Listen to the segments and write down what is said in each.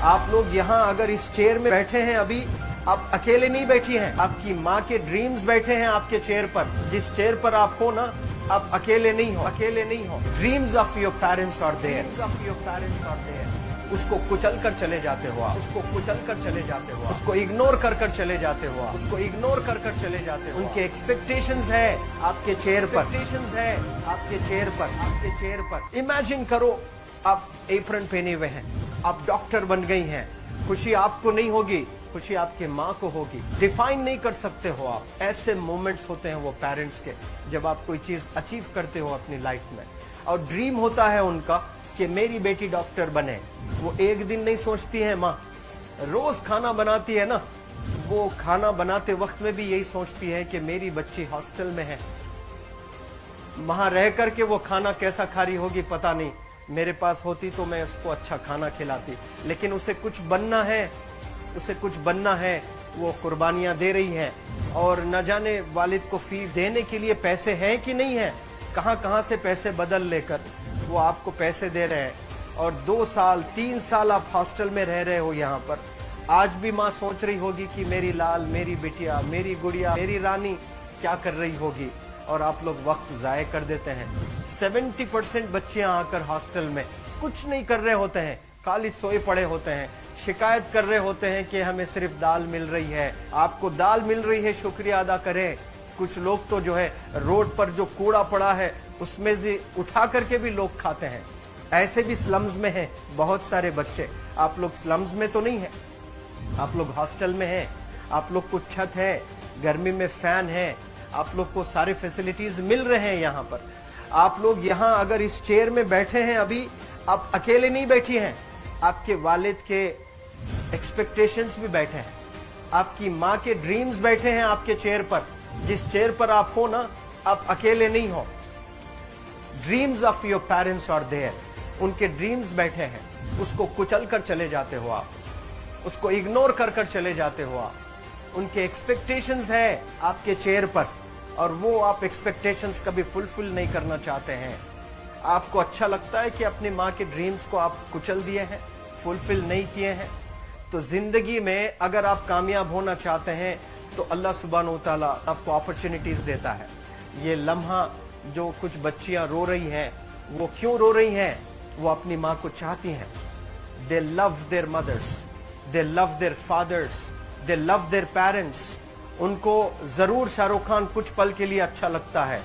आप लोग यहाँ अगर इस चेयर में बैठे हैं अभी, आप अकेले नहीं बैठी हैं, आपकी माँ के ड्रीम्स बैठे हैं आपके चेयर पर। जिस चेयर पर आप हो ना, आप अकेले नहीं हो, अकेले नहीं हो। Dreams of your parents are there, dreams of your parents are there. उसको कुचल कर चले जाते हो आप, उसको कुचल कर चले जाते हो, उसको इग्नोर कर कर चले जाते हो, उसको इग्नोर कर कर चले जाते हो। उनके एक्सपेक्टेशंस है आपके चेयर पर, एक्सपेक्टेशंस है आपके चेयर पर, आपके चेयर पर। इमेजिन करो आप एप्रन पहने हुए हैं, आप डॉक्टर बन गई हैं, खुशी आपको नहीं होगी, खुशी आपके माँ को होगी। डिफाइन नहीं कर सकते हो आप। ऐसे मोमेंट्स होते हैं वो पेरेंट्स के, जब आप कोई चीज अचीव करते हो अपनी लाइफ में, और ड्रीम होता है उनका कि मेरी बेटी डॉक्टर बने। वो एक दिन नहीं सोचती है माँ, रोज खाना बनाती है ना, वो खाना बनाते वक्त में भी यही सोचती है कि मेरी बच्ची हॉस्टल में है, वहां रह करके वो खाना कैसा खा रही होगी पता नहीं, मेरे पास होती तो मैं उसको अच्छा खाना खिलाती। लेकिन उसे कुछ बनना है, उसे कुछ बनना है, वो कुर्बानियां दे रही है, और न जाने वालिद को फी देने के लिए पैसे हैं कि नहीं है, कहां से पैसे बदल लेकर वो आपको पैसे दे रहे हैं। और 2 साल 3 साल आप हॉस्टल में रह रहे हो यहाँ पर। आज भी माँ सोच रही होगी कि मेरी लाल, मेरी बिटिया, मेरी गुड़िया, मेरी रानी क्या कर रही होगी, और आप लोग वक्त जाये कर देते हैं। 70% बच्चियां आकर हॉस्टल में कुछ नहीं कर रहे होते हैं, खाली सोए पड़े होते हैं, शिकायत कर रहे होते हैं कि हमें सिर्फ दाल मिल रही है। आपको दाल मिल रही है, शुक्रिया अदा करें। कुछ लोग तो जो है रोड पर जो कूड़ा पड़ा है उसमें से उठा करके भी लोग खाते हैं। ऐसे भी स्लम्स में हैं बहुत सारे बच्चे। आप लोग स्लम्स में तो नहीं है, आप लोग हॉस्टल में हैं, आप लोग को छत है, गर्मी में फैन है, आप लोग को सारे फैसिलिटीज मिल रहे हैं यहाँ पर। आप लोग यहाँ अगर इस चेयर में बैठे हैं अभी, आप अकेले नहीं बैठी हैं, आपके वालिद के एक्सपेक्टेशंस भी बैठे हैं, आपकी माँ के ड्रीम्स बैठे हैं आपके चेयर पर। जिस चेयर पर आप हो ना, आप अकेले नहीं हो। Dreams of your parents are there. उनके ड्रीम्स बैठे हैं, उसको कुचल कर चले जाते हो आप, उसको इग्नोर कर कर चले जाते हो आप। उनके एक्सपेक्टेशंस है आपके चेयर पर, और वो आप एक्सपेक्टेशंस कभी फुलफिल नहीं करना चाहते हैं। आपको अच्छा लगता है कि अपनी माँ के ड्रीम्स को आप कुचल दिए हैं, फुलफिल नहीं किए हैं। तो जिंदगी में अगर आप कामयाब होना चाहते हैं तो अल्लाह सुब्हानहू व तआला आपको अपॉर्चुनिटीज देता है। ये लम्हा जो कुछ बच्चियां रो रही हैं, वो क्यों रो रही हैं? वो अपनी माँ को चाहती हैं। They love their mothers, they love their fathers, they love their parents. उनको जरूर शाहरुख खान कुछ पल के लिए अच्छा लगता है,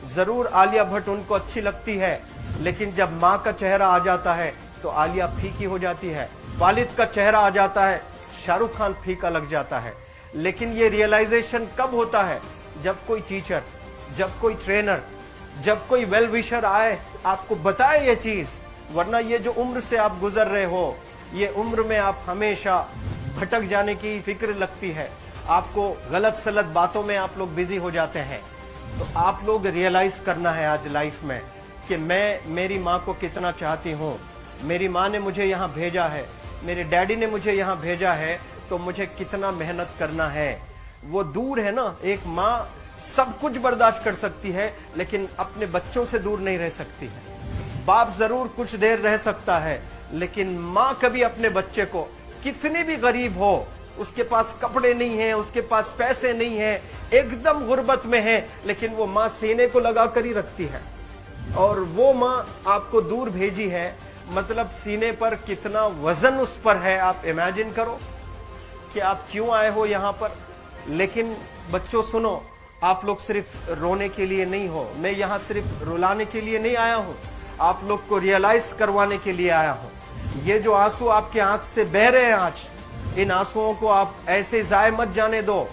जरूर आलिया भट्ट उनको अच्छी लगती है, लेकिन जब माँ का चेहरा आ जाता है तो आलिया फीकी हो जाती है। वालिद का चेहरा आ जाता है, शाहरुख खान फीका लग जाता है। लेकिन ये रियलाइजेशन कब होता है? जब कोई टीचर, जब कोई ट्रेनर, जब कोई वेल विशर आए, आपको बताए ये चीज। वरना ये जो उम्र से आप गुजर रहे हो, ये उम्र में आप हमेशा भटक जाने की फिक्र लगती है, आपको गलत सलत बातों में आप लोग बिजी हो जाते हैं। तो आप लोग रियलाइज करना है आज लाइफ में कि मैं मेरी माँ को कितना चाहती हूँ। मेरी माँ ने मुझे यहाँ भेजा है, मेरे डैडी ने मुझे यहाँ भेजा है, तो मुझे कितना मेहनत करना है। वो दूर है ना, एक माँ सब कुछ बर्दाश्त कर सकती है, लेकिन अपने बच्चों से दूर नहीं रह सकती है। बाप जरूर कुछ देर रह सकता है, लेकिन माँ कभी अपने बच्चे को, कितनी भी गरीब हो, उसके पास कपड़े नहीं है, उसके पास पैसे नहीं है, एकदम गुर्बत में है, लेकिन वो माँ सीने को लगा कर ही रखती है। और वो माँ आपको दूर भेजी है, मतलब सीने पर कितना वजन उस पर है। आप इमेजिन करो कि आप क्यों आए हो यहाँ पर। लेकिन बच्चों सुनो, आप लोग सिर्फ रोने के लिए नहीं हो, मैं यहाँ सिर्फ रुलाने के लिए नहीं आया हूँ, आप लोग को रियलाइज करवाने के लिए आया हूँ। ये जो आंसू आपके आंख से बह रहे हैं आज, इन आंसुओं को आप ऐसे जाए मत जाने दो।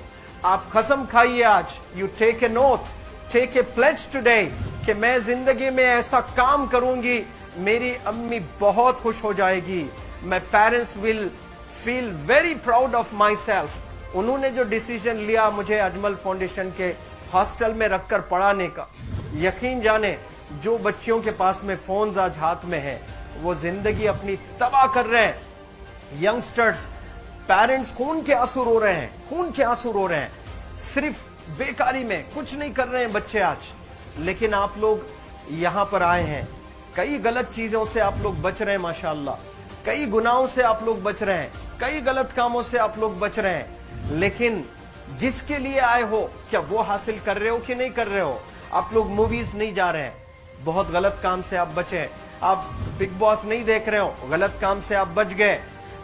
आप कसम खाइए आज, you take a note, take a pledge today, कि मैं जिंदगी में ऐसा काम करूंगी, मेरी अम्मी बहुत खुश हो जाएगी। My parents will feel very proud of my self. उन्होंने जो डिसीजन लिया मुझे अजमल फाउंडेशन के हॉस्टल में रखकर पढ़ाने का, यकीन जाने जो बच्चियों के पास में फोन्स आज हाथ में है, वो जिंदगी अपनी तबाह कर रहे हैं। यंगस्टर्स, पेरेंट्स खून के आंसू रो रहे हैं, खून के आंसू रो रहे हैं, सिर्फ बेकारी में कुछ नहीं कर रहे हैं बच्चे आज। लेकिन आप लोग यहाँ पर आए हैं, कई गलत चीजों से आप लोग बच रहे हैं माशाअल्लाह, कई गुनाहों से आप लोग बच रहे हैं, कई गलत कामों से आप लोग बच रहे हैं, लेकिन जिसके लिए आए हो क्या वो हासिल कर रहे हो कि नहीं कर रहे हो? आप लोग मूवीज नहीं जा रहे हैं, बहुत गलत काम से आप बचे। आप बिग बॉस नहीं देख रहे हो, गलत काम से आप बच गए।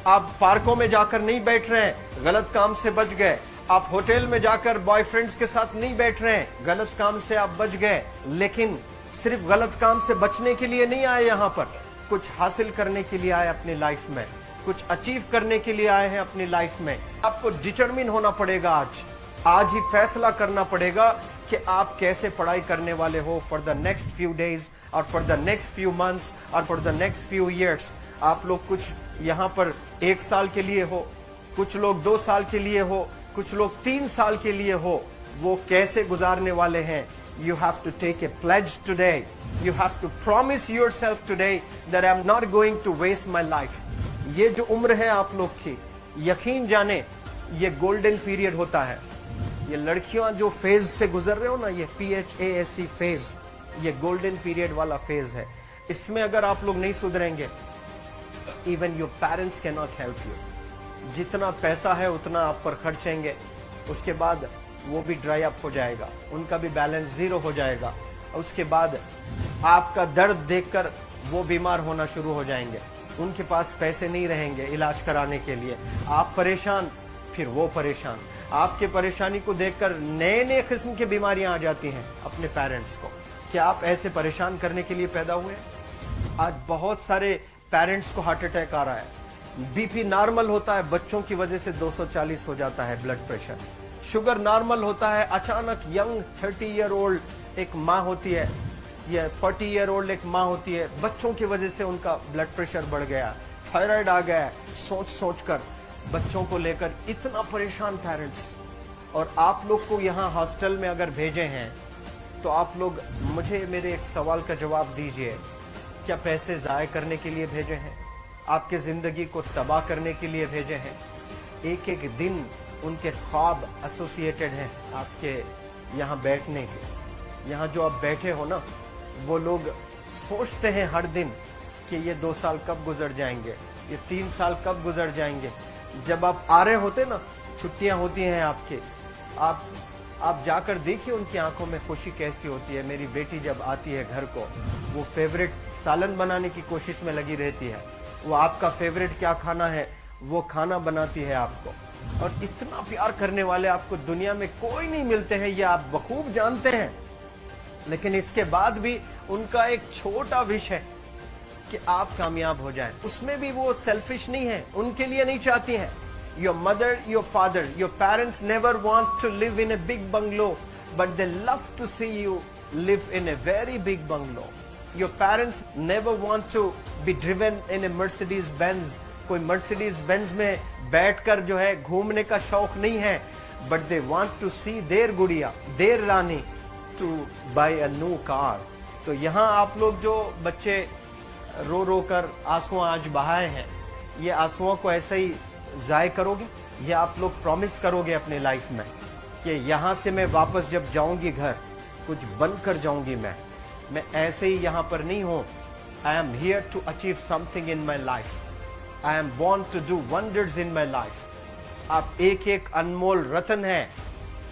आप पार्कों में जाकर नहीं बैठ रहे हैं, गलत काम से बच गए। आप होटल में जाकर बॉयफ्रेंड्स के साथ नहीं बैठ रहे हैं, गलत काम से आप बच गए। लेकिन सिर्फ गलत काम से बचने के लिए नहीं आए, यहाँ पर कुछ हासिल करने के लिए आए, अपनी लाइफ में कुछ अचीव करने के लिए आए हैं अपनी लाइफ में। आपको डिटरमिन होना पड़ेगा, आज ही फैसला करना पड़ेगा कि आप कैसे पढ़ाई करने वाले हो for the next few days और for the next few months और for the next few years. आप लोग कुछ यहाँ पर 1 साल के लिए हो, कुछ लोग 2 साल के लिए हो, कुछ लोग 3 साल के लिए हो, वो कैसे गुजारने वाले हैं? You have to take a pledge today. You have to promise yourself today that I'm not going to waste my life. ये जो उम्र है आप लोग की, यकीन जाने ये गोल्डन पीरियड होता है। ये लड़कियां जो फेज से गुजर रहे हो ना, ये PHASE फेज, ये गोल्डन पीरियड वाला फेज है। इसमें अगर आप लोग नहीं सुधरेंगे, even your parents can not help you. जितना पैसा है उतना आप पर खर्चेंगे, उसके बाद वो भी ड्राई अप हो जाएगा, उनका भी बैलेंस जीरो हो जाएगा। उसके बाद आपका दर्द देखकर वो बीमार होना शुरू हो जाएंगे, उनके पास पैसे नहीं रहेंगे इलाज कराने के लिए। आप परेशान, फिर वो परेशान। आपके परेशानी को देखकर नए नए किस्म की बीमारियां आ जाती हैं अपने पेरेंट्स को। क्या आप ऐसे परेशान करने के लिए पैदा हुए? आज बहुत सारे पेरेंट्स को हार्ट अटैक आ रहा है। बीपी नॉर्मल होता है, बच्चों की वजह से 240 हो जाता है ब्लड प्रेशर। शुगर नॉर्मल होता है, अचानक यंग 30 ईयर ओल्ड एक माँ होती है या 40 ईयर ओल्ड एक माँ होती है, बच्चों की वजह से उनका ब्लड प्रेशर बढ़ गया, थायराइड आ गया। सोच सोच कर बच्चों को लेकर इतना परेशान पेरेंट्स। और आप लोग को यहाँ हॉस्टल में अगर भेजे हैं तो आप लोग मुझे मेरे एक सवाल का जवाब दीजिए, क्या पैसे ज़ाय करने के लिए भेजे हैं? आपके ज़िंदगी को तबाह करने के लिए भेजे हैं? एक एक दिन उनके ख्वाब एसोसिएटेड हैं आपके यहाँ बैठने के। यहाँ जो आप बैठे हो ना, वो लोग सोचते हैं हर दिन कि ये 2 साल कब गुजर जाएंगे, ये 3 साल कब गुजर जाएंगे। जब आप आ रहे होते ना, छुट्टियाँ होती हैं आपके, आप जाकर देखिए उनकी आंखों में खुशी कैसी होती है। मेरी बेटी जब आती है घर को, वो फेवरेट सालन बनाने की कोशिश में लगी रहती है। वो आपका फेवरेट क्या खाना है वो खाना बनाती है आपको। और इतना प्यार करने वाले आपको दुनिया में कोई नहीं मिलते हैं, ये आप बखूब जानते हैं। लेकिन इसके बाद भी उनका एक छोटा विश है कि आप कामयाब हो जाएं। उसमें भी वो सेल्फिश नहीं है, उनके लिए नहीं चाहती हैं। Your mother, your father, your parents never want to live in a big bungalow, but they love to see you live in a very big bungalow. Your parents never want to be driven in a Mercedes Benz. कोई Mercedes Benz में बैठकर जो है घूमने का शौक नहीं है, but they want to see their गुड़िया, their Rani to buy a new car. तो यहाँ आप लोग जो बच्चे रो रो कर आंसू आज बहाए हैं, ये आंसुओं को ऐसे ही ज़ाय करोगे या आप लोग प्रॉमिस करोगे अपने लाइफ में कि यहाँ से मैं वापस जब जाऊंगी घर, कुछ बनकर जाऊंगी। मैं ऐसे ही यहाँ पर नहीं हूँ। I am here to achieve something in my life. I am born to do wonders in my life. आप एक एक अनमोल रतन है,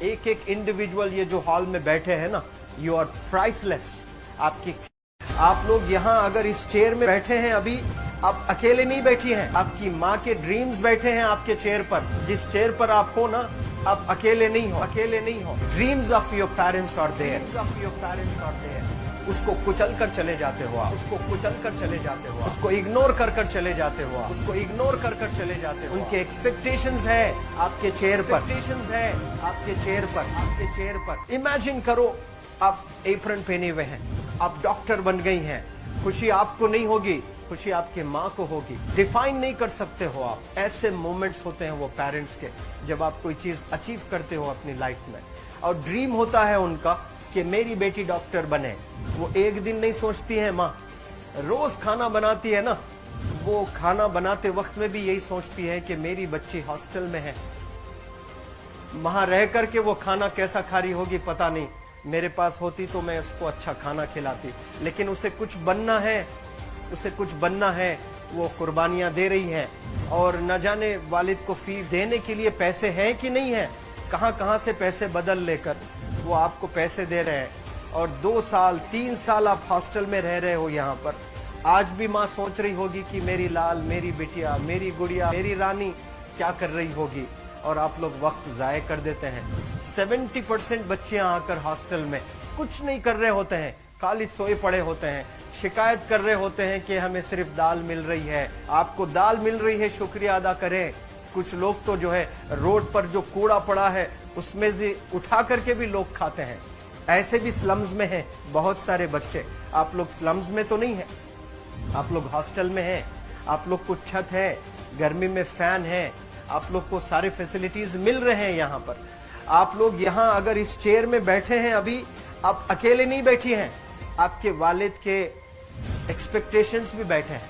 एक एक इंडिविजुअल ये जो हॉल में बैठे हैं ना, यू आर प्राइसलेस। आप लोग यहाँ अगर इस चेयर में बैठे हैं अभी, आप अकेले नहीं बैठी हैं, आपकी माँ के ड्रीम्स बैठे हैं आपके चेयर पर। जिस चेयर पर आप हो ना, आप अकेले नहीं हो, अकेले नहीं हो। Dreams of your parents are there, of your parents are there. उसको कुचल कर चले जाते हो आप, उसको कुचल कर चले जाते हो, उसको इग्नोर कर कर चले जाते हो, उसको इग्नोर कर कर चले जाते हो। उनके एक्सपेक्टेशंस है आपके चेयर पर, एक्सपेक्टेशंस है आपके चेयर पर, आपके चेयर पर। इमेजिन करो आप एप्रन पहने हुए हैं, आप डॉक्टर बन गई हैं, खुशी आपको नहीं होगी, खुशी आपके माँ को होगी। डिफाइन नहीं कर सकते हो आप। ऐसे मोमेंट्स होते हैं वो पेरेंट्स के, जब आप कोई चीज अचीव करते हो अपनी लाइफ में, और ड्रीम होता है उनका कि मेरी बेटी डॉक्टर बने। वो एक दिन नहीं सोचती है माँ, रोज खाना बनाती है ना, वो खाना बनाते वक्त में भी यही सोचती है कि मेरी बच्ची हॉस्टल में है, वहां रह करके वो खाना कैसा खा रही होगी पता नहीं, मेरे पास होती तो मैं उसको अच्छा खाना खिलाती। लेकिन उसे कुछ बनना है, उसे कुछ बनना है वो कुर्बानियां दे रही हैं और न जाने वालिद को फी देने के लिए पैसे हैं कि नहीं है, कहां कहां से पैसे बदल लेकर वो आपको पैसे दे रहे हैं। और 2 साल 3 साल आप हॉस्टल में रह रहे हो यहाँ पर। आज भी माँ सोच रही होगी कि मेरी लाल, मेरी बिटिया, मेरी गुड़िया, मेरी रानी क्या कर रही होगी, और आप लोग वक्त जाये कर देते हैं। 70% बच्चियां आकर हॉस्टल में कुछ नहीं कर रहे होते हैं, खाली सोए पड़े होते हैं, शिकायत कर रहे होते हैं कि हमें सिर्फ दाल मिल रही है। आपको दाल मिल रही है, शुक्रिया अदा करें। कुछ लोग तो जो है रोड पर जो कूड़ा पड़ा है उसमें से उठा करके भी लोग खाते हैं। ऐसे भी स्लम्स में हैं बहुत सारे बच्चे। आप लोग स्लम्स में तो नहीं है, आप लोग हॉस्टल में हैं, आप लोग को छत है, गर्मी में फैन है, आप लोग को सारे फैसिलिटीज मिल रहे हैं यहाँ पर। आप लोग यहाँ अगर इस चेयर में बैठे हैं अभी, आप अकेले नहीं बैठी हैं, आपके वालिद के एक्सपेक्टेशंस भी बैठे हैं,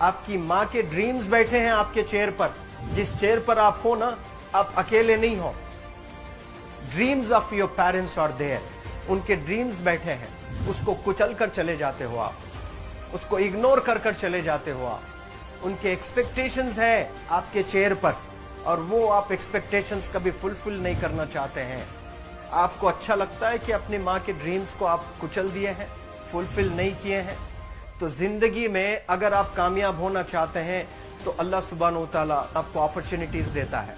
आपकी माँ के ड्रीम्स बैठे हैं आपके चेयर पर। जिस चेयर पर आप हो ना, आप अकेले नहीं हो। Dreams of your parents are there, उनके ड्रीम्स बैठे हैं, उसको कुचल कर चले जाते हो आप, उसको इग्नोर कर कर चले जाते हो आप। उनके एक्सपेक्टेशंस है आपके चेयर पर और वो आप एक्सपेक्टेशंस कभी फुलफिल नहीं करना चाहते हैं। आपको अच्छा लगता है कि अपनी माँ के ड्रीम्स को आप कुचल दिए हैं, फुलफिल नहीं किए हैं। तो जिंदगी में अगर आप कामयाब होना चाहते हैं तो अल्लाह सुब्हान व तआला आपको अपॉर्चुनिटीज देता है।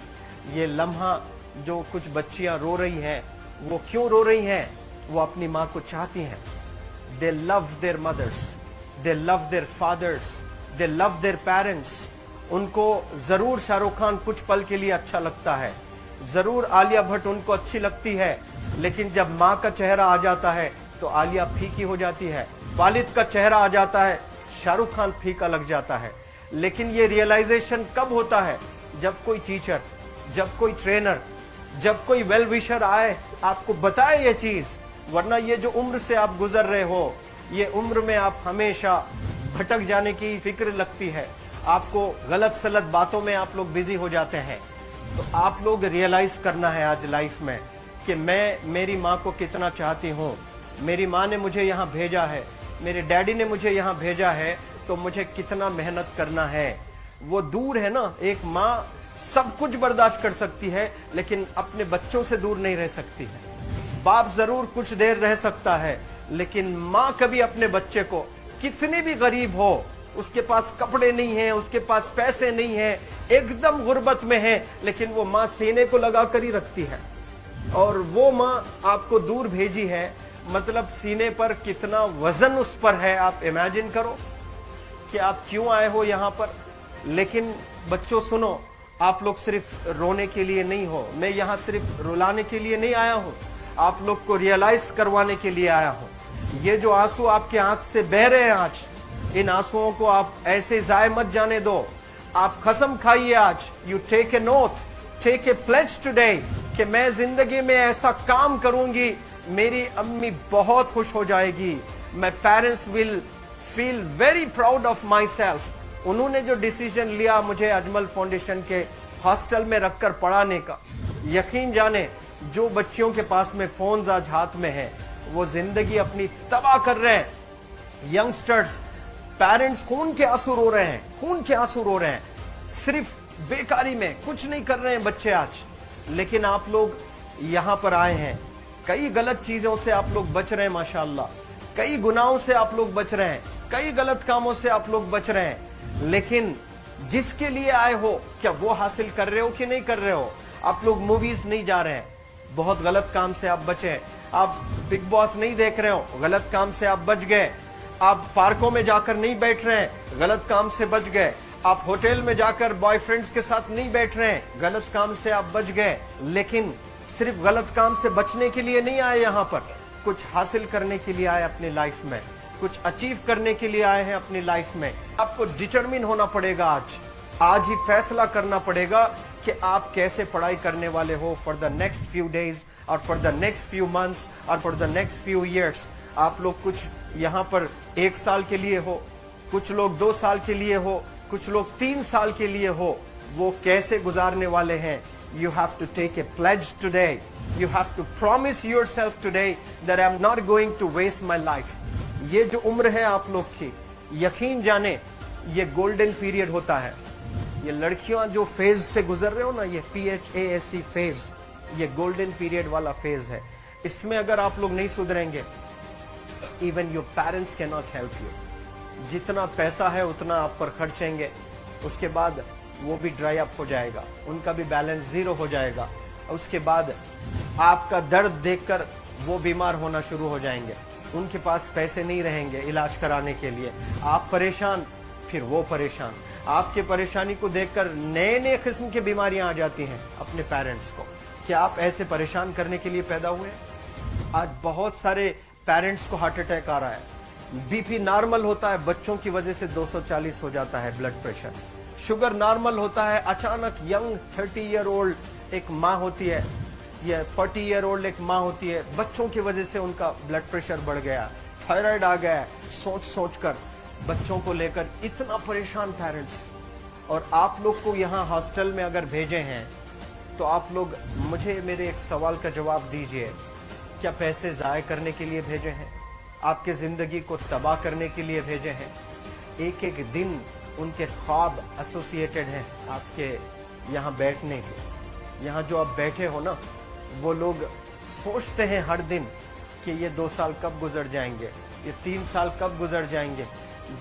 ये लम्हा जो कुछ बच्चियां रो रही हैं, वो क्यों रो रही हैं? वो अपनी माँ को चाहती हैं। They love their mothers, they love their fathers, they love their parents. उनको जरूर शाहरुख खान कुछ पल के लिए अच्छा लगता है, जरूर आलिया भट्ट उनको अच्छी लगती है, लेकिन जब माँ का चेहरा आ जाता है तो आलिया फीकी हो जाती है। वालिद का चेहरा आ जाता है, शाहरुख खान फीका लग जाता है। लेकिन ये रियलाइजेशन कब होता है? जब कोई टीचर, जब कोई ट्रेनर, जब कोई वेल विशर आए, आपको बताए ये चीज। वरना ये जो उम्र से आप गुजर रहे हो, ये उम्र में आप हमेशा भटक जाने की फिक्र लगती है, आपको गलत सलत बातों में आप लोग बिजी हो जाते हैं। तो आप लोग रियलाइज करना है आज लाइफ में कि मैं मेरी माँ को कितना चाहती हूँ। मेरी माँ ने मुझे यहाँ भेजा है, मेरे डैडी ने मुझे यहाँ भेजा है, तो मुझे कितना मेहनत करना है। वो दूर है ना, एक माँ सब कुछ बर्दाश्त कर सकती है लेकिन अपने बच्चों से दूर नहीं रह सकती है। बाप जरूर कुछ देर रह सकता है, लेकिन माँ कभी अपने बच्चे को, कितनी भी गरीब हो, उसके पास कपड़े नहीं है, उसके पास पैसे नहीं है, एकदम गुर्बत में है, लेकिन वो माँ सीने को लगा कर ही रखती है। और वो माँ आपको दूर भेजी है, मतलब सीने पर कितना वजन उस पर है। आप इमेजिन करो कि आप क्यों आए हो यहाँ पर। लेकिन बच्चों सुनो, आप लोग सिर्फ रोने के लिए नहीं हो, मैं यहाँ सिर्फ रुलाने के लिए नहीं आया हूँ, आप लोग को रियलाइज करवाने के लिए आया हूँ। ये जो आंसू आपके आंख से बह रहे हैं आज, इन आंसुओं को आप ऐसे जाए मत जाने दो। आप कसम खाइए आज, you take a note, take a pledge today कि मैं जिंदगी में ऐसा काम करूंगी, मेरी अम्मी बहुत खुश हो जाएगी। My parents will feel very proud of my self. उन्होंने जो डिसीजन लिया मुझे अजमल फाउंडेशन के हॉस्टल में रखकर पढ़ाने का, यकीन जाने जो बच्चियों के पास में फोन्स आज हाथ में है, वो जिंदगी अपनी तबाह कर रहे हैं। यंगस्टर्स, पेरेंट्स खून के आंसू रो रहे हैं, खून के आंसू रो रहे हैं, सिर्फ बेकारी में कुछ नहीं कर रहे हैं बच्चे आज। लेकिन आप लोग यहाँ पर आए हैं, कई गलत चीजों से आप लोग बच रहे हैं माशाअल्लाह, कई गुनाहों से आप लोग बच रहे हैं, कई गलत कामों से आप लोग बच रहे हैं। लेकिन जिसके लिए आए हो, क्या वो हासिल कर रहे हो कि नहीं कर रहे हो? आप लोग मूवीज नहीं जा रहे हैं, बहुत गलत काम से आप बचे। आप बिग बॉस नहीं देख रहे हो, गलत काम से आप बच गए। आप पार्कों में जाकर नहीं बैठ रहे हैं, गलत काम से बच गए। आप होटल में जाकर बॉयफ्रेंड्स के साथ नहीं बैठ रहे हैं, गलत काम से आप बच गए। लेकिन सिर्फ गलत काम से बचने के लिए नहीं आए यहाँ पर, कुछ हासिल करने के लिए आए अपनी लाइफ में, कुछ अचीव करने के लिए आए हैं अपनी लाइफ में। आपको डिटरमिन होना पड़ेगा आज ही फैसला करना पड़ेगा कि आप कैसे पढ़ाई करने वाले हो for the next few days और for the next few months और for the next few years. आप लोग कुछ यहाँ पर 1 साल के लिए हो, कुछ लोग 2 साल के लिए हो, कुछ लोग 3 साल के लिए हो। वो कैसे गुजारने वाले हैं? You have to take a pledge today. You have to promise yourself today that I'm not going to waste my life. ये जो उम्र है आप लोग की, यकीन जाने ये गोल्डन पीरियड होता है। ये लड़कियां जो फेज से गुजर रहे हो ना, ये PHASE फेज, ये गोल्डन पीरियड वाला फेज है। इसमें अगर आप लोग नहीं सुधरेंगे, even your parents can not help you. जितना पैसा है उतना आप पर खर्चेंगे, उसके बाद वो भी ड्राई अप हो जाएगा, उनका भी बैलेंस जीरो हो जाएगा। उसके बाद आपका दर्द देखकर वो बीमार होना शुरू हो जाएंगे, उनके पास पैसे नहीं रहेंगे इलाज कराने के लिए। आप परेशान, फिर वो परेशान। आपके परेशानी को देखकर नए नए किस्म की बीमारियां आ जाती हैं अपने पेरेंट्स को। क्या आप ऐसे परेशान करने के लिए पैदा हुए? आज बहुत सारे पेरेंट्स को हार्ट अटैक आ रहा है। BP नॉर्मल होता है, बच्चों की वजह से 240 हो जाता है ब्लड प्रेशर। शुगर नॉर्मल होता है, अचानक यंग 30 ईयर ओल्ड एक माँ होती है या 40 ईयर ओल्ड एक माँ होती है, बच्चों की वजह से उनका ब्लड प्रेशर बढ़ गया, थायराइड आ गया। सोच सोच कर बच्चों को लेकर इतना परेशान पेरेंट्स। और आप लोग को यहाँ हॉस्टल में अगर भेजे हैं तो आप लोग मुझे मेरे एक सवाल का जवाब दीजिए, क्या पैसे ज़ाय करने के लिए भेजे हैं? आपके ज़िंदगी को तबाह करने के लिए भेजे हैं? एक एक दिन उनके ख्वाब एसोसिएटेड हैं आपके यहाँ बैठने के। यहाँ जो आप बैठे हो ना, वो लोग सोचते हैं हर दिन कि ये 2 साल कब गुजर जाएंगे, ये 3 साल कब गुजर जाएंगे।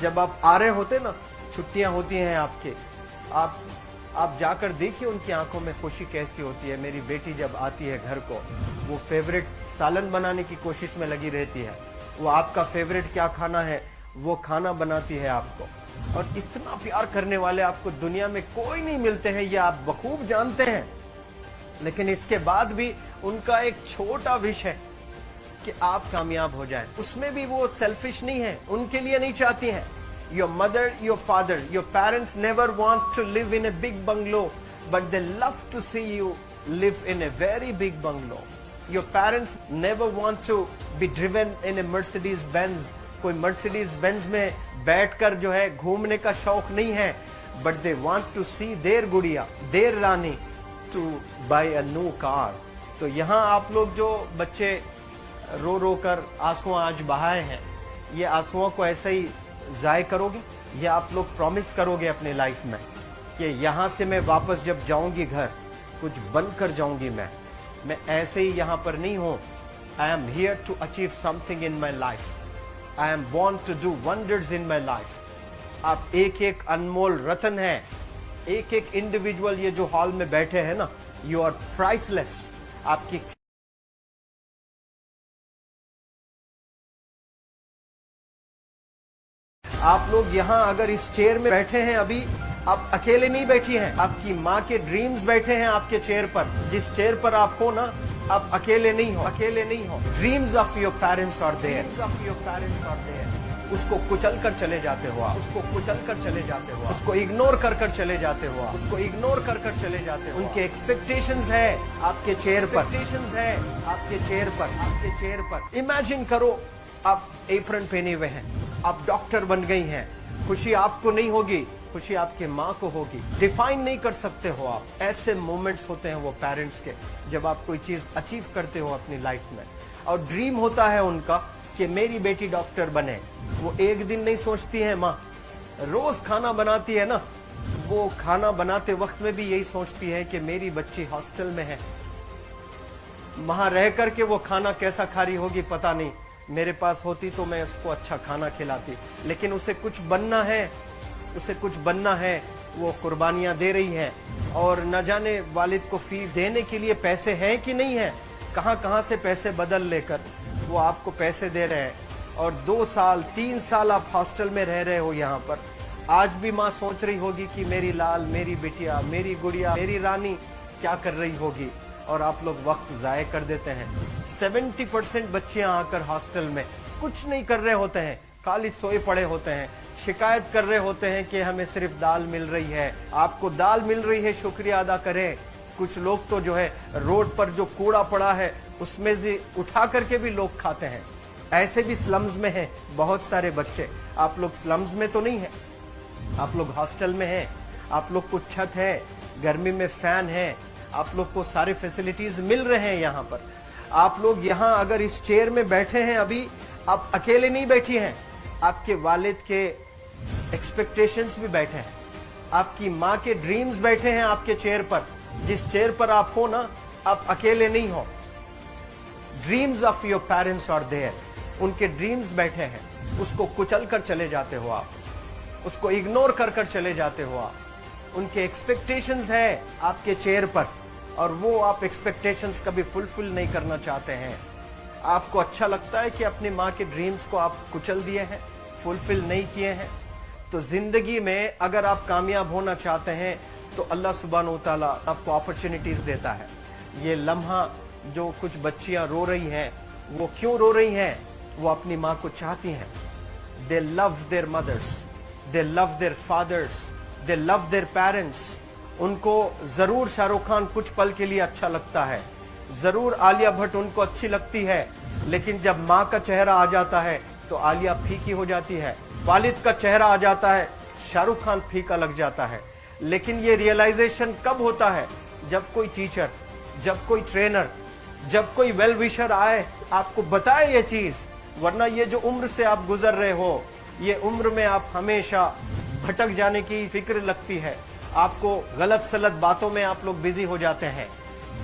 जब आप आ रहे होते ना, छुट्टियाँ होती हैं आपके, आप जाकर देखिए उनकी आंखों में खुशी कैसी होती है। मेरी बेटी जब आती है घर को, वो फेवरेट सालन बनाने की कोशिश में लगी रहती है। वो आपका फेवरेट क्या खाना है वो खाना बनाती है आपको। और इतना प्यार करने वाले आपको दुनिया में कोई नहीं मिलते हैं, ये आप बखूब जानते हैं। लेकिन इसके बाद भी उनका एक छोटा विश है कि आप कामयाब हो जाएं। उसमें भी वो सेल्फिश नहीं है, उनके लिए नहीं चाहती हैं। Your mother, your father, your parents never want to live in a big bungalow, but they love to see you live in a very big bungalow. Your parents never want to be driven in a Mercedes Benz. कोई Mercedes Benz में बैठकर जो है घूमने का शौक नहीं है, but they want to see their गुड़िया, their Rani to buy a new car. तो यहाँ आप लोग जो बच्चे रो रो कर आंसू आज बहाए हैं, ये आंसुओं को ऐसे ही ज़ाय करोगे या आप लोग प्रॉमिस करोगे अपने लाइफ में कि यहाँ से मैं वापस जब जाऊंगी घर, कुछ बनकर जाऊंगी। मैं ऐसे ही यहाँ पर नहीं हूँ। I am here to achieve something in my life. I am born to do wonders in my life. आप एक एक अनमोल रतन है, एक एक इंडिविजुअल ये जो हॉल में बैठे हैं ना, यू आर प्राइसलेस। आपकी आप लोग यहाँ अगर इस चेयर में बैठे हैं अभी, आप अकेले नहीं बैठी हैं। आपकी माँ के ड्रीम्स बैठे हैं आपके चेयर पर। जिस चेयर पर आप हो ना, आप अकेले नहीं हो, अकेले नहीं हो। Dreams of your parents are there, dreams of your parents are there. उसको कुचल कर चले जाते हो आप, उसको कुचल कर चले जाते हो, उसको इग्नोर कर कर चले जाते हो, उसको इग्नोर कर कर चले जाते हो। उनके एक्सपेक्टेशंस है आपके चेयर पर, एक्सपेक्टेशंस है आपके चेयर पर, आपके चेयर पर। इमेजिन करो आप एप्रन पहने हुए हैं, आप डॉक्टर बन गई हैं। खुशी आपको नहीं होगी, खुशी आपके माँ को होगी। डिफाइन नहीं कर सकते हो आप। ऐसे मोमेंट्स होते हैं वो पेरेंट्स के, जब आप कोई चीज अचीव करते हो अपनी लाइफ में। और ड्रीम होता है उनका कि मेरी बेटी डॉक्टर बने। वो एक दिन नहीं सोचती है माँ, रोज खाना बनाती है ना, वो खाना बनाते वक्त में भी यही सोचती है कि मेरी बच्ची हॉस्टल में है, वहां रह करके वो खाना कैसा खा रही होगी पता नहीं। मेरे पास होती तो मैं उसको अच्छा खाना खिलाती। लेकिन उसे कुछ बनना है, उसे कुछ बनना है, वो कुर्बानियां दे रही है। और न जाने वालिद को फी देने के लिए पैसे हैं कि नहीं है, कहां कहां से पैसे बदल लेकर वो आपको पैसे दे रहे हैं। और 2 साल 3 साल आप हॉस्टल में रह रहे हो यहाँ पर। आज भी माँ सोच रही होगी कि मेरी लाल, मेरी बिटिया, मेरी गुड़िया, मेरी रानी क्या कर रही होगी। और आप लोग वक्त ज़ाय कर देते हैं। 70% बच्चियां आकर हॉस्टल में कुछ नहीं कर रहे होते हैं, खाली सोए पड़े होते हैं, शिकायत कर रहे होते हैं कि हमें सिर्फ दाल मिल रही है। आपको दाल मिल रही है, शुक्रिया अदा करें। कुछ लोग तो जो है रोड पर जो कूड़ा पड़ा है उसमें से उठा करके भी लोग खाते हैं। ऐसे भी स्लम्स में हैं बहुत सारे बच्चे। आप लोग स्लम्स में तो नहीं है, आप लोग हॉस्टल में हैं। आप लोग को छत है, गर्मी में फैन है, आप लोग को सारे फैसिलिटीज मिल रहे हैं यहाँ पर। आप लोग यहाँ अगर इस चेयर में बैठे हैं अभी, आप अकेले नहीं बैठी हैं। आपके वालिद के एक्सपेक्टेशंस भी बैठे हैं, आपकी माँ के ड्रीम्स बैठे हैं आपके चेयर पर। जिस चेयर पर आप हो ना, आप अकेले नहीं हो। Dreams of your parents are there, उनके ड्रीम्स बैठे हैं, उसको कुचल कर चले जाते हो आप, उसको इग्नोर कर कर चले जाते हो आप। उनके एक्सपेक्टेशंस है आपके चेयर पर, और वो आप एक्सपेक्टेशंस कभी फुलफिल नहीं करना चाहते हैं। आपको अच्छा लगता है कि अपनी माँ के ड्रीम्स को आप कुचल दिए हैं, फुलफिल नहीं किए हैं। तो जिंदगी में अगर आप कामयाब होना चाहते हैं तो अल्लाह सुब्हान व तआला आपको अपॉर्चुनिटीज देता है। ये लम्हा जो कुछ बच्चियां रो रही हैं, वो क्यों रो रही हैं? वो अपनी माँ को चाहती हैं। They love their mothers, they love their fathers, they love their parents. उनको जरूर शाहरुख खान कुछ पल के लिए अच्छा लगता है, जरूर आलिया भट्ट उनको अच्छी लगती है, लेकिन जब माँ का चेहरा आ जाता है तो आलिया फीकी हो जाती है। वालिद का चेहरा आ जाता है, शाहरुख खान फीका लग जाता है। लेकिन ये रियलाइजेशन कब होता है? जब कोई टीचर, जब कोई ट्रेनर, जब कोई वेल विशर आए, आपको बताए ये चीज। वरना ये जो उम्र से आप गुजर रहे हो, ये उम्र में आप हमेशा भटक जाने की फिक्र लगती है, आपको गलत सलत बातों में आप लोग बिजी हो जाते हैं।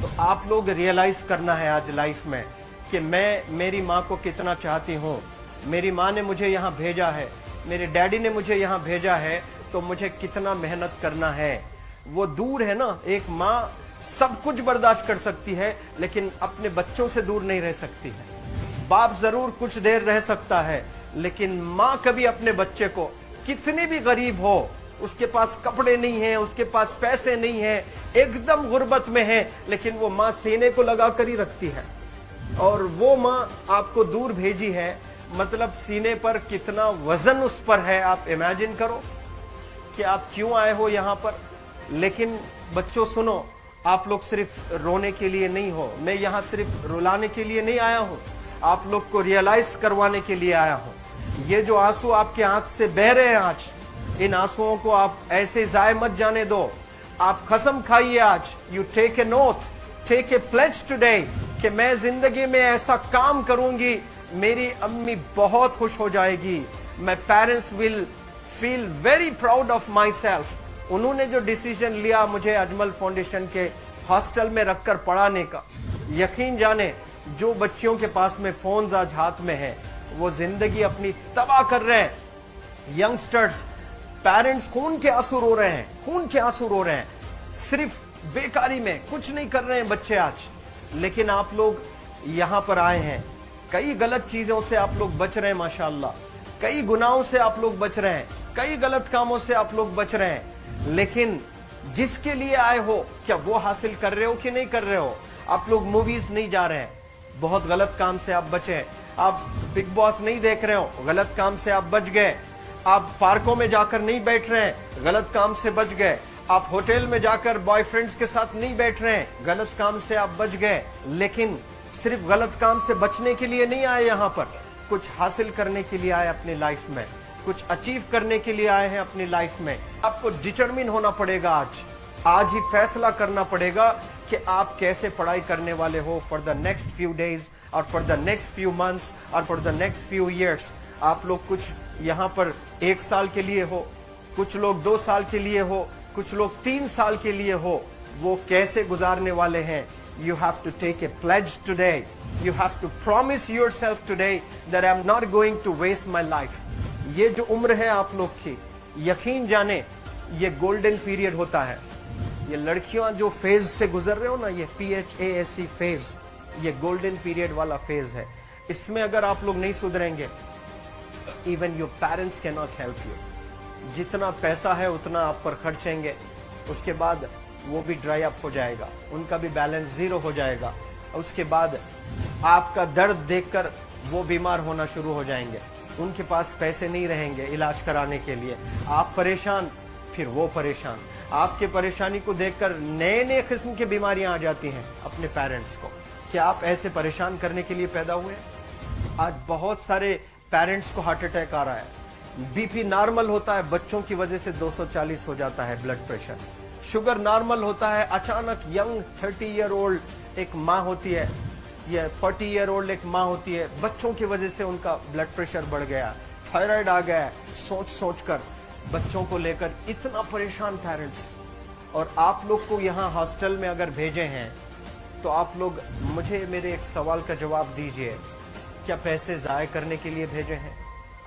तो आप लोग रियलाइज करना है आज लाइफ में कि मैं मेरी माँ को कितना चाहती हूँ। मेरी माँ ने मुझे यहाँ भेजा है, मेरे डैडी ने मुझे यहाँ भेजा है, तो मुझे कितना मेहनत करना है। वो दूर है ना, एक माँ सब कुछ बर्दाश्त कर सकती है, लेकिन अपने बच्चों से दूर नहीं रह सकती है। बाप जरूर कुछ देर रह सकता है, लेकिन माँ कभी अपने बच्चे को, कितनी भी गरीब हो, उसके पास कपड़े नहीं है, उसके पास पैसे नहीं है, एकदम गुर्बत में है, लेकिन वो माँ सीने को लगा कर ही रखती है। और वो माँ आपको दूर भेजी है, मतलब सीने पर कितना वजन उस पर है। आप इमेजिन करो कि आप क्यों आए हो यहाँ पर। लेकिन बच्चों सुनो, आप लोग सिर्फ रोने के लिए नहीं हो, मैं यहाँ सिर्फ रुलाने के लिए नहीं आया हूँ, आप लोग को रियलाइज करवाने के लिए आया हूँ। ये जो आंसू आपके आंख से बह रहे हैं आज, इन आंसुओं को आप ऐसे जाए मत जाने दो। आप कसम खाइए आज, you take a note, take a pledge today कि मैं जिंदगी में ऐसा काम करूंगी, मेरी अम्मी बहुत खुश हो जाएगी। My parents will feel very proud of my self. उन्होंने जो डिसीजन लिया मुझे अजमल फाउंडेशन के हॉस्टल में रखकर पढ़ाने का, यकीन जाने जो बच्चियों के पास में फोन्स आज हाथ में है, वो जिंदगी अपनी तबाह कर रहे हैं। यंगस्टर्स, पेरेंट्स खून के आंसू रो रहे हैं, खून के आंसू रो रहे हैं, सिर्फ बेकारी में कुछ नहीं कर रहे हैं बच्चे आज। लेकिन आप लोग यहाँ पर आए हैं, कई गलत चीजों से आप लोग बच रहे हैं माशाअल्लाह, कई गुनाहों से आप लोग बच रहे हैं, कई गलत कामों से आप लोग बच रहे हैं। लेकिन जिसके लिए आए हो, क्या वो हासिल कर रहे हो कि नहीं कर रहे हो? आप लोग मूवीज नहीं जा रहे हैं, बहुत गलत काम से आप बचे हैं। आप बिग बॉस नहीं देख रहे हो, गलत काम से आप बच गए। आप पार्कों में जाकर नहीं बैठ रहे हैं, गलत काम से बच गए। आप होटल में जाकर बॉयफ्रेंड्स के साथ नहीं बैठ रहे हैं, गलत काम से आप बच गए। लेकिन सिर्फ गलत काम से बचने के लिए नहीं आए यहाँ पर, कुछ हासिल करने के लिए आए अपनी लाइफ में, कुछ अचीव करने के लिए आए हैं अपनी लाइफ में। आपको डिटरमिन होना पड़ेगा आज ही फैसला करना पड़ेगा कि आप कैसे पढ़ाई करने वाले हो for the next few days और for the next few months और for the next few years. आप लोग कुछ यहाँ पर 1 साल के लिए हो, कुछ लोग 2 साल के लिए हो, कुछ लोग 3 साल के लिए हो। वो कैसे गुजारने वाले हैं? You have to take a pledge today. You have to promise yourself today that I'm not going to waste my life. ये जो उम्र है आप लोग की, यकीन जाने ये गोल्डन पीरियड होता है। ये लड़कियां जो फेज से गुजर रहे हो ना, ये PHASE फेज, ये गोल्डन पीरियड वाला फेज है। इसमें अगर आप लोग नहीं सुधरेंगे, even your parents can not help you. जितना पैसा है उतना आप पर खर्चेंगे, उसके बाद वो भी ड्राई अप हो जाएगा, उनका भी बैलेंस जीरो हो जाएगा। उसके बाद आपका दर्द देखकर वो बीमार होना शुरू हो जाएंगे, उनके पास पैसे नहीं रहेंगे इलाज कराने के लिए। आप परेशान, फिर वो परेशान। आपके परेशानी को देखकर नए नए किस्म की बीमारियां आ जाती हैं अपने पेरेंट्स को। क्या आप ऐसे परेशान करने के लिए पैदा हुए? आज बहुत सारे पेरेंट्स को हार्ट अटैक आ रहा है, बीपी नॉर्मल होता है, बच्चों की वजह से 240 हो जाता है ब्लड प्रेशर। शुगर नॉर्मल होता है, अचानक यंग 30 ईयर ओल्ड एक माँ होती है या 40 ईयर ओल्ड एक माँ होती है, बच्चों की वजह से उनका ब्लड प्रेशर बढ़ गया, थायराइड आ गया, सोच सोच कर बच्चों को लेकर इतना परेशान पेरेंट्स, और आप लोग को यहाँ हॉस्टल में अगर भेजे हैं तो आप लोग मुझे मेरे एक सवाल का जवाब दीजिए, क्या पैसे ज़ाय करने के लिए भेजे हैं?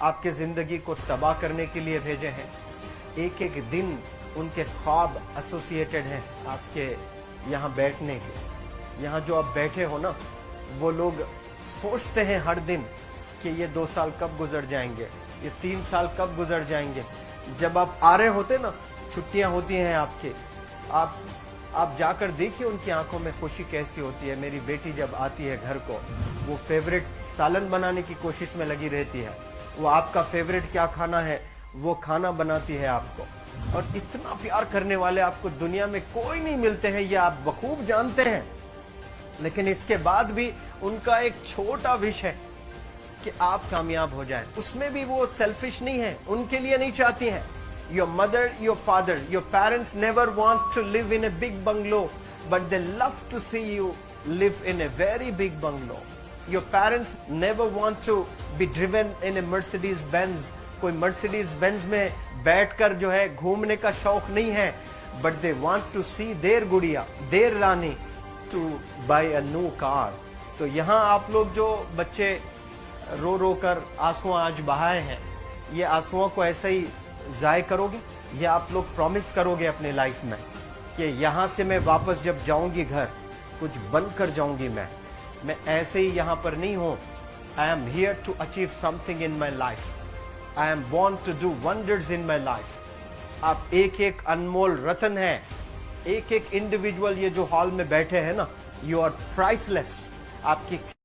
आपके ज़िंदगी को तबाह करने के लिए भेजे हैं? एक एक दिन उनके ख्वाब एसोसिएटेड हैं आपके यहाँ बैठने के। यहाँ जो आप बैठे हो ना, वो लोग सोचते हैं हर दिन कि ये 2 साल कब गुजर जाएंगे, ये 3 साल कब गुजर जाएंगे। जब आप आ रहे होते ना, छुट्टियाँ होती हैं आपके, आप जाकर देखिए उनकी आंखों में खुशी कैसी होती है। मेरी बेटी जब आती है घर को, वो फेवरेट सालन बनाने की कोशिश में लगी रहती है। वो आपका फेवरेट क्या खाना है वो खाना बनाती है आपको, और इतना प्यार करने वाले आपको दुनिया में कोई नहीं मिलते हैं, ये आप बखूब जानते हैं। लेकिन इसके बाद भी उनका एक छोटा विश है कि आप कामयाब हो जाएं। उसमें भी वो सेल्फिश नहीं है, उनके लिए नहीं चाहती हैं। Your mother, your father, your parents never want to live in a big bungalow, but they love to see you live in a very big bungalow. Your parents never want to be driven in a Mercedes Benz. कोई Mercedes Benz में बैठकर जो है घूमने का शौक नहीं है, but they want to see their गुड़िया, their Rani to buy a new car. तो यहाँ आप लोग जो बच्चे रो रो कर आंसू आज बहाए हैं, ये आंसुओं को ऐसे ही ज़ाय करोगे, या आप लोग प्रॉमिस करोगे अपने लाइफ में कि यहाँ से मैं वापस जब जाऊंगी घर, कुछ बन कर जाऊंगी। मैं ऐसे ही यहाँ पर नहीं हूँ। I am here to achieve something in my life, I am born to do wonders in my life. आप एक एक अनमोल रतन है, एक एक इंडिविजुअल ये जो हॉल में बैठे हैं ना, यू आर प्राइसलेस। आपकी